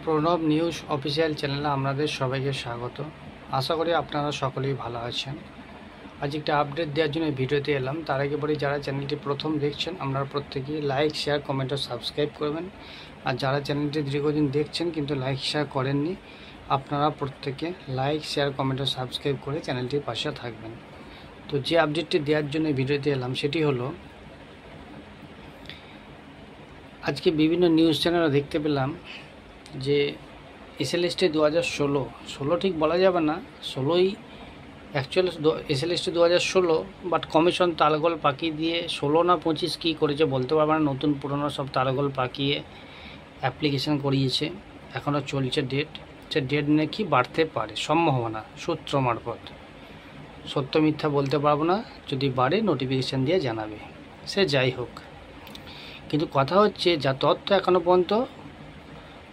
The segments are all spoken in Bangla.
প্রণব নিউজ অফিসিয়াল চ্যানেলে আপনাদের সবাইকে স্বাগত। আশা করি আপনারা সকলেই ভালো আছেন। আজ একটা আপডেট দেওয়ার জন্য ভিডিওতে এলাম। তার আগে বলি, যারা চ্যানেলটি প্রথম দেখছেন আপনারা প্রত্যেকেই লাইক, শেয়ার, কমেন্ট ও সাবস্ক্রাইব করবেন। আর যারা চ্যানেলটি দীর্ঘদিন দেখছেন কিন্তু লাইক শেয়ার করেননি, আপনারা প্রত্যেকে লাইক, শেয়ার, কমেন্ট ও সাবস্ক্রাইব করে চ্যানেলটির পাশে থাকবেন। তো যে আপডেটটি দেওয়ার জন্য ভিডিওতে এলাম সেটি হলো, আজকে বিভিন্ন নিউজ চ্যানেলে দেখতে পেলাম যে এসএলএসটি 2016 ঠিক বলা যাবে না, 16ই অ্যাকচুয়ালি এসএলএসটি 2016, বাট কমিশন তালগোল পাকিয়ে দিয়ে 16 না 25 কী করেছে বলতে পারবে না। নতুন পুরনো সব তালগোল পাকিয়ে অ্যাপ্লিকেশান করিয়েছে, এখনও চলছে ডেট। সে ডেট নাকি বাড়তে পারে, সম্ভাবনা সূত্র মারফত। সত্য মিথ্যা বলতে পারবো না, যদি বাড়ে নোটিফিকেশান দিয়ে জানাবে। সে যাই হোক, কিন্তু কথা হচ্ছে যা তথ্য এখনও পর্যন্ত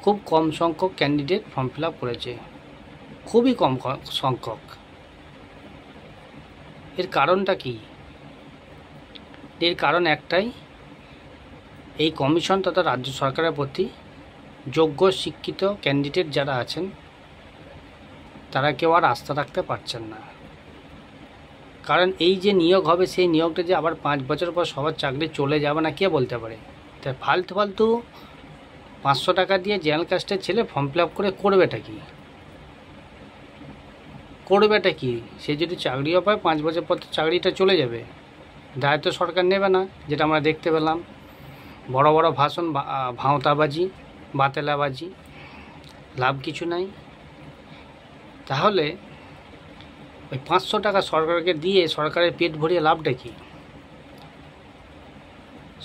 খুব কম সংখ্যক ক্যান্ডিডেট ফর্ম ফিল আপ করেছে, খুবই কম সংখ্যক। এর কারণটা কি? এর কারণ একটাই, এই কমিশন তথা রাজ্য সরকারের প্রতি যোগ্য শিক্ষিত ক্যান্ডিডেট যারা আছেন তারা কেউ আর আস্থা রাখতে পারছেন না। কারণ এই যে নিয়োগ হবে, সেই নিয়োগটা যে আবার 5 বছর পর সবার চাকরি চলে যাবে না কে বলতে পারে। তাই ফালতু 500 টাকা দিয়ে জেনারেল কাস্টের ছেলে ফর্ম ফিল আপ করে করবেটা কি? সে যদি চাকরিও পায় 5 বছর পর চাকরিটা চলে যাবে, দায়িত্ব সরকার নেবে না। যেটা আমরা দেখতে পেলাম, বড় বড় ভাষণ, ভাঁওতাবাজি, বাতেলাবাজি, লাভ কিছু নাই। তাহলে ওই 500 টাকা সরকারকে দিয়ে সরকারের পেট ভরিয়ে লাভটা কি?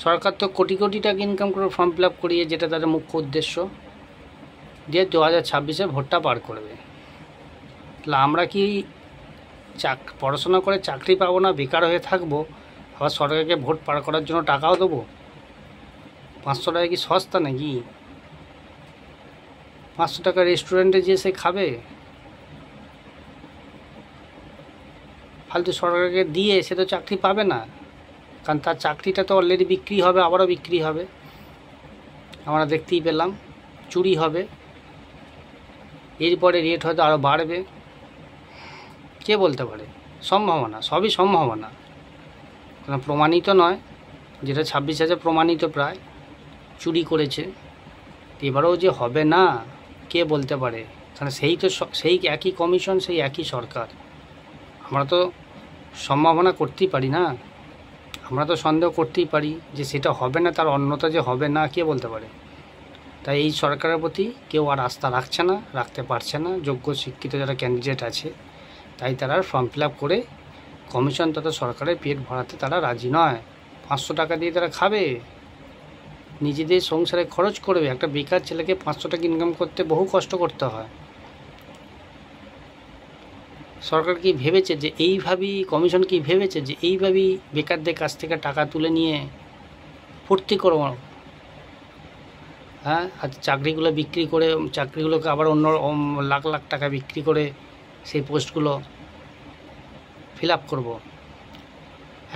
সরকার তো কোটি কোটি টাকা ইনকাম করে ফর্ম ফিল আপ করিয়ে, যেটা তাদের মুখ্য উদ্দেশ্য, দিয়ে 2026-এ ভোটটা পার করবে। তাহলে আমরা কি পড়াশোনা করে চাকরি পাবো না, বেকার হয়ে থাকবো, আবার সরকারকে ভোট পার করার জন্য টাকাও দেবো? 500 টাকা কি সস্তা নাকি? 500 টাকা রেস্টুরেন্টে যেয়ে সে খাবে? ফালতু সরকারকে দিয়ে সে তো চাকরি পাবে না, কারণ তার চাকরিটা তো অলরেডি বিক্রি হবে, আবারও বিক্রি হবে। আমরা দেখতেই পেলাম, চুরি হবে, এরপরে রেট হয়তো আরও বাড়বে। কে বলতে পারে? সম্ভাবনা, সবই সম্ভাবনা, কারণ প্রমাণিত নয়। যেটা 26,000 প্রমাণিত প্রায় চুরি করেছে, এবারেও যে হবে না কে বলতে পারে? কারণ সেই একই কমিশন, সেই একই সরকার। আমরা তো সম্ভাবনা করতেই পারি না, আমরা তো সন্দেহ করতেই পারি যে সেটা হবে না, তার অন্যতা যে হবে না কে বলতে পারে? তাই এই সরকারের প্রতি কেউ আর আস্থা রাখতে পারছে না। যোগ্য শিক্ষিত যারা ক্যান্ডিডেট আছে, তাই তারা ফর্ম ফিল আপ করে কমিশন তথা সরকারের পেট ভরাতে তারা রাজি নয়। 500 টাকা দিয়ে তারা খাবে, নিজেদের সংসারে খরচ করবে। একটা বেকার ছেলেকে 500 টাকা ইনকাম করতে বহু কষ্ট করতে হয়। সরকার কি ভেবেছে যে এইভাবেই, কমিশন কি ভেবেছে যে এইভাবেই বেকারদের কাছ থেকে টাকা তুলে নিয়ে ফুর্তি করব? হ্যাঁ, আর চাকরিগুলো বিক্রি করে, চাকরিগুলোকে আবার অন্য লাখ লাখ টাকা বিক্রি করে সেই পোস্টগুলো ফিল আপ করবো।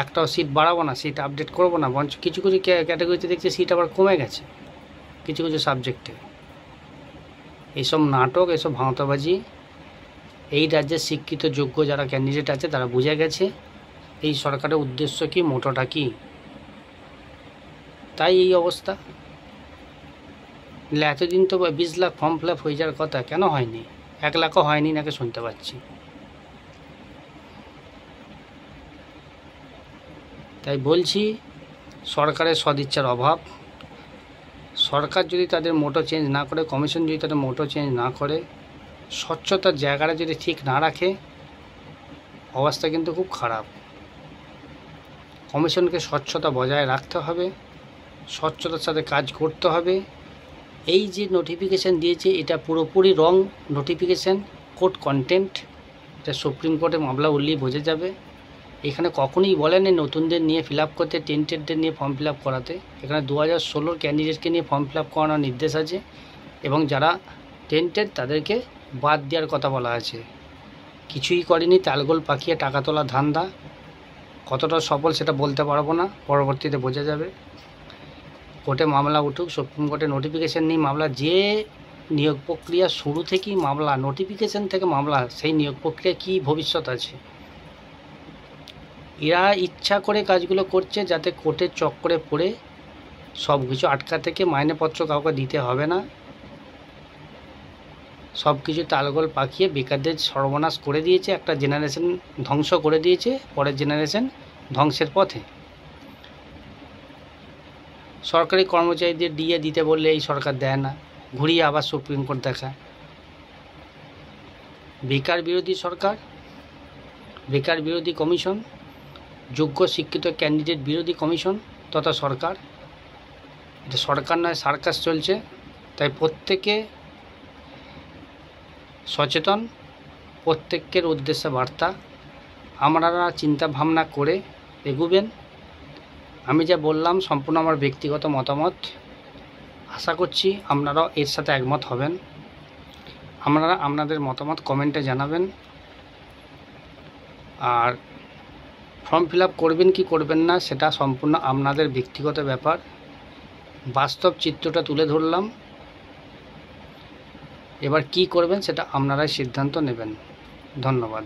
একটাও সিট বাড়াবো না, সিট আপডেট করবো না, বরঞ্চ কিছু কিছু ক্যাটাগরিতে দেখছি সিট আবার কমে গেছে কিছু কিছু সাবজেক্টে। এইসব নাটক, এসব ভাঁওতাবাজি এই রাজ্যের শিক্ষিত যোগ্য যারা ক্যান্ডিডেট আছে তারা বুঝে গেছে এই সরকারের উদ্দেশ্য কি, মোটোটা কি। তাই এই অবস্থা। এতদিন তো 20 লাখ ফর্ম ফিল আপ হয়ে যাওয়ার কথা, কেন হয়নি? 1 লাখও হয়নি নাকি শুনতে পাচ্ছি। তাই বলছি, সরকারের সদিচ্ছার অভাব। সরকার যদি তাদের মোটো চেঞ্জ না করে, কমিশন যদি তাদের মোটো চেঞ্জ না করে, স্বচ্ছতার জায়গাটা যদি ঠিক না রাখে, অবস্থা কিন্তু খুব খারাপ। কমিশনকে স্বচ্ছতা বজায় রাখতে হবে, স্বচ্ছতার সাথে কাজ করতে হবে। এই যে নোটিফিকেশান দিয়েছে, এটা পুরোপুরি রং নোটিফিকেশান, কোর্ট কন্টেন্ট। এটা সুপ্রিম কোর্টে মামলা উঠলেই বোঝা যাবে। এখানে কখনোই বলেনি নতুনদের নিয়ে ফিল আপ করতে, টেন্টেডদের নিয়ে ফর্ম ফিল আপ করাতে। এখানে 2016 ক্যান্ডিডেটকে নিয়ে ফর্ম ফিল আপ করানোর নির্দেশ আছে, এবং যারা টেন্টেড তাদেরকে বাদ দেওয়ার কথা বলা আছে। কিছুই করেনি, তালগোল পাকিয়ে টাকা তোলা ধান্দা। কতটা সফল সেটা বলতে পারবো না, পরবর্তীতে বোঝা যাবে। কোর্টে মামলা উঠুক, সুপ্রিম কোর্টে নোটিফিকেশান নিয়ে মামলা যে নিয়োগ প্রক্রিয়া শুরু থেকেই মামলা, নোটিফিকেশন থেকে মামলা, সেই নিয়োগ প্রক্রিয়া কী ভবিষ্যৎ আছে? এরা ইচ্ছা করে কাজগুলো করছে যাতে কোর্টের চক্করে পড়ে সব কিছু আটকা থেকে মাইনেপত্র কাউকে দিতে হবে না, সব কিছু তালগোল পাকিয়ে বেকারদের সর্বনাশ করে দিয়েছে, একটা জেনারেশন ধ্বংস করে দিয়েছে, পরের জেনারেশন ধ্বংসের পথে। সরকারি কর্মচারীদের ডিএ দিতে বললে এই সরকার দেয় না, ঘুরিয়ে আবার সুপ্রিম কোর্ট দেখায়। বেকার বিরোধী সরকার, বেকার বিরোধী কমিশন, যোগ্য শিক্ষিত ক্যান্ডিডেট বিরোধী কমিশন তথা সরকার, এটা সরকার নয় সার্কাস চলছে। তাই প্রত্যেকে সচেতন, প্রত্যেকের উদ্দেশ্যে বার্তা, আপনারা চিন্তা ভাবনা করে এগুবেন। আমি যা বললাম সম্পূর্ণ আমার ব্যক্তিগত মতামত, আশা করছি আপনারাও এর সাথে একমত হবেন। আপনারা আপনাদের মতামত কমেন্টে জানাবেন। আর ফর্ম ফিল আপ করবেন কি করবেন না সেটা সম্পূর্ণ আপনাদের ব্যক্তিগত ব্যাপার। বাস্তব চিত্রটা তুলে ধরলাম, এবার কি করবেন সেটা আপনারাই সিদ্ধান্ত নেবেন। ধন্যবাদ।